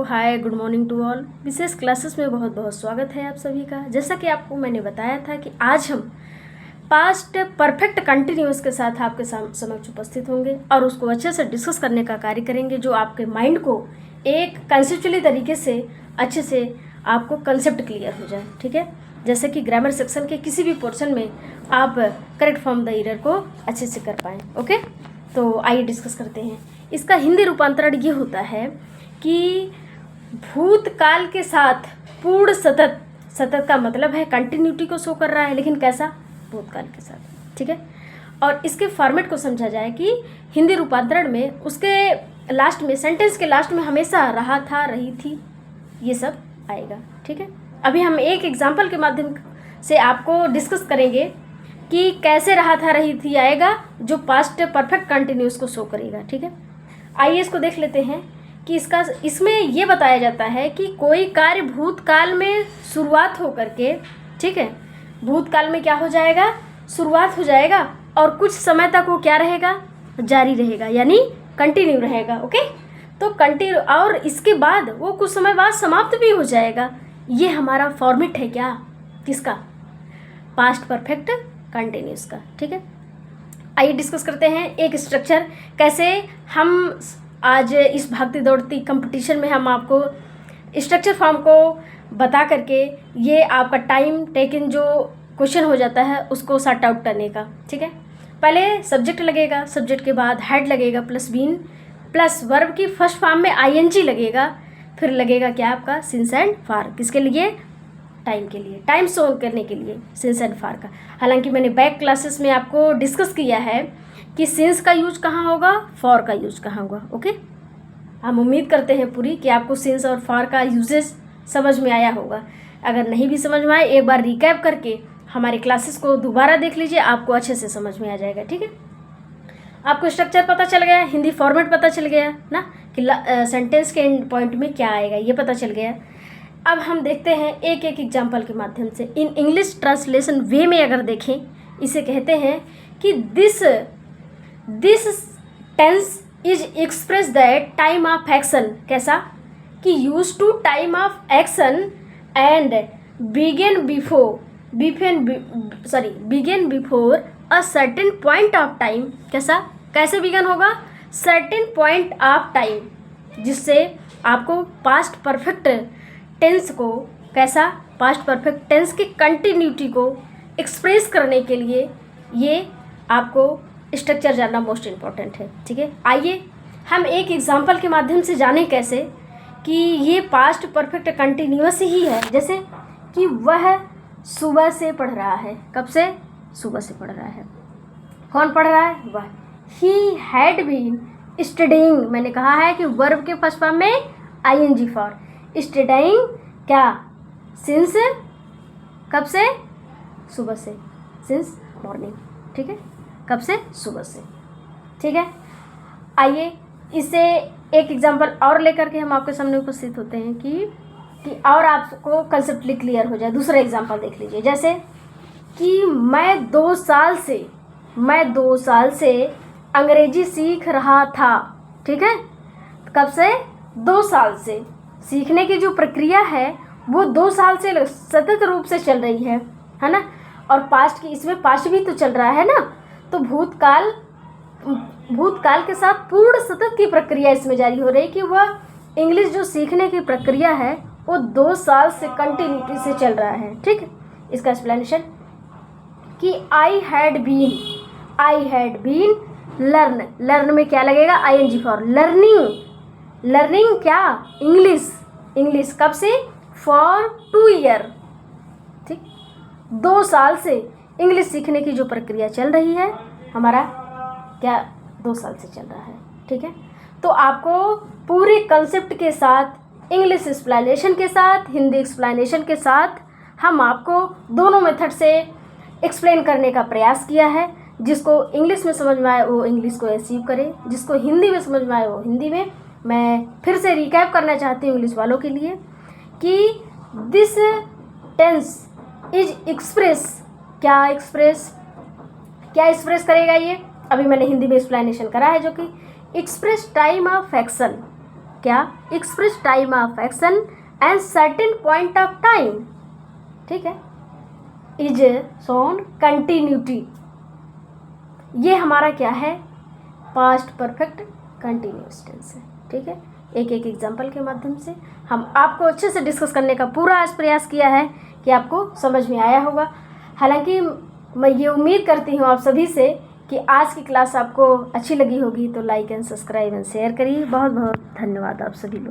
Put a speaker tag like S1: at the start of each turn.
S1: Hi, good morning to all. Vishesh classes में बहुत बहुत स्वागत है आप सभी का। जैसा कि आपको मैंने बताया था कि आज हम पास्ट परफेक्ट कंटिन्यूअस के साथ आपके समक्ष उपस्थित होंगे और उसको अच्छे से डिस्कस करने का कार्य करेंगे, जो आपके माइंड को एक कंसेप्चुअली तरीके से अच्छे से आपको कंसेप्ट क्लियर हो जाए। ठीक है, जैसे कि ग्रामर सेक्शन के किसी भी पोर्शन में आप करेक्ट फॉर्म द एरर को अच्छे से कर पाएँ। ओके, तो आइए डिस्कस करते हैं। इसका हिंदी रूपांतरण ये होता है कि भूतकाल के साथ पूर्ण सतत, सतत का मतलब है कंटिन्यूटी को शो कर रहा है, लेकिन कैसा? भूतकाल के साथ। ठीक है, और इसके फॉर्मेट को समझा जाए कि हिंदी रूपांतरण में उसके लास्ट में, सेंटेंस के लास्ट में हमेशा रहा था, रही थी, ये सब आएगा। ठीक है, अभी हम एक एग्जाम्पल के माध्यम से आपको डिस्कस करेंगे कि कैसे रहा था, रही थी आएगा, जो पास्ट परफेक्ट कंटिन्यूस को शो करेगा। ठीक है, आइए इसको देख लेते हैं कि इसमें ये बताया जाता है कि कोई कार्य भूतकाल में शुरुआत हो करके, ठीक है, भूतकाल में क्या हो जाएगा? शुरुआत हो जाएगा और कुछ समय तक वो क्या रहेगा? जारी रहेगा, यानी कंटिन्यू रहेगा। ओके, तो कंटिन्यू, और इसके बाद वो कुछ समय बाद समाप्त भी हो जाएगा। ये हमारा फॉर्मेट है क्या? किसका? पास्ट परफेक्ट कंटिन्यूस का। ठीक है, आइए डिस्कस करते हैं एक स्ट्रक्चर, कैसे हम आज इस भागती दौड़ती कंपटीशन में हम आपको स्ट्रक्चर फॉर्म को बता करके ये आपका टाइम टेकन जो क्वेश्चन हो जाता है उसको सॉर्ट आउट करने का। ठीक है, पहले सब्जेक्ट लगेगा, सब्जेक्ट के बाद हेड लगेगा प्लस बीन प्लस वर्ब की फर्स्ट फॉर्म में आईएनजी लगेगा, फिर लगेगा क्या आपका? Since and for. किसके लिए? टाइम के लिए, टाइम शो करने के लिए सिंस एंड फॉर का। हालांकि मैंने बैक क्लासेस में आपको डिस्कस किया है कि सिंस का यूज कहाँ होगा, फॉर का यूज कहाँ होगा। ओके, हम उम्मीद करते हैं पूरी कि आपको सिंस और फॉर का यूजेस समझ में आया होगा। अगर नहीं भी समझ में आए, एक बार रिकैप करके हमारे क्लासेस को दोबारा देख लीजिए, आपको अच्छे से समझ में आ जाएगा। ठीक है, आपको स्ट्रक्चर पता चल गया, हिंदी फॉर्मेट पता चल गया ना कि सेंटेंस के एंड पॉइंट में क्या आएगा, ये पता चल गया। अब हम देखते हैं एक एक एग्जाम्पल के माध्यम से। इन इंग्लिश ट्रांसलेशन वे में अगर देखें, इसे कहते हैं कि this tense is express the time of action. कैसा? कि use to time of action and begin before a certain point of time. कैसा? कैसे बिगन होगा? सर्टेन पॉइंट ऑफ टाइम, जिससे आपको पास्ट परफेक्ट टेंस को, कैसा? पास्ट परफेक्ट टेंस की कंटिन्यूटी को एक्सप्रेस करने के लिए ये आपको स्ट्रक्चर जानना मोस्ट इम्पॉर्टेंट है। ठीक है, आइए हम एक एग्जांपल के माध्यम से जानें कैसे कि ये पास्ट परफेक्ट कंटिन्यूअस ही है। जैसे कि वह सुबह से पढ़ रहा है। कब से? सुबह से पढ़ रहा है। कौन पढ़ रहा है? वह। ही हैड बीन स्टडीइंग, मैंने कहा है कि वर्ब के फर्स्ट फॉर्म में आईएनजी फॉर स्टडीइंग, क्या? सिंस, कब से? सुबह से, सिंस मॉर्निंग। ठीक है, कब से? सुबह से। ठीक है, आइए इसे एक एग्जांपल और लेकर के हम आपके सामने उपस्थित होते हैं कि और आपको कंसेप्टली क्लियर हो जाए। दूसरा एग्जांपल देख लीजिए, जैसे कि मैं 2 साल से अंग्रेजी सीख रहा था। ठीक है, कब से? 2 साल से। सीखने की जो प्रक्रिया है वो 2 साल से सतत रूप से चल रही है ना। और पास्ट की, इसमें पास्ट भी तो चल रहा है ना, तो भूतकाल के साथ पूर्ण सतत की प्रक्रिया इसमें जारी हो रही कि वह इंग्लिश जो सीखने की प्रक्रिया है वो 2 साल से कंटिन्यूटी से चल रहा है। ठीक है, इसका एक्सप्लेनेशन कि आई हैड बीन लर्न में क्या लगेगा? आईएनजी फॉर लर्निंग क्या? इंग्लिश कब से? For 2 year. ठीक, 2 साल से इंग्लिश सीखने की जो प्रक्रिया चल रही है, हमारा क्या 2 साल से चल रहा है। ठीक है, तो आपको पूरे कंसेप्ट के साथ, इंग्लिश एक्सप्लेनेशन के साथ, हिंदी एक्सप्लेनेशन के साथ हम आपको दोनों मेथड से एक्सप्लेन करने का प्रयास किया है। जिसको इंग्लिश में समझ में आए वो इंग्लिश को अचीव करे, जिसको हिंदी में समझ में आए वो हिंदी में। मैं फिर से रिकैप करना चाहती हूँ इंग्लिश वालों के लिए कि दिस टेंस इज एक्सप्रेस, क्या एक्सप्रेस करेगा ये? अभी मैंने हिंदी में एक्सप्लेनेशन करा है, जो कि एक्सप्रेस टाइम ऑफ एक्शन। क्या, express time of action and certain point of time, ठीक है, इज शोन कंटिन्यूटी। ये हमारा क्या है, पास्ट परफेक्ट कंटिन्यूअस टेंस है, ठीक है। एक एक एग्जाम्पल के माध्यम से हम आपको अच्छे से डिस्कस करने का पूरा आज प्रयास किया है कि आपको समझ में आया होगा। हालांकि मैं ये उम्मीद करती हूँ आप सभी से कि आज की क्लास आपको अच्छी लगी होगी, तो like and subscribe and share करिए। बहुत बहुत धन्यवाद आप सभी लोग।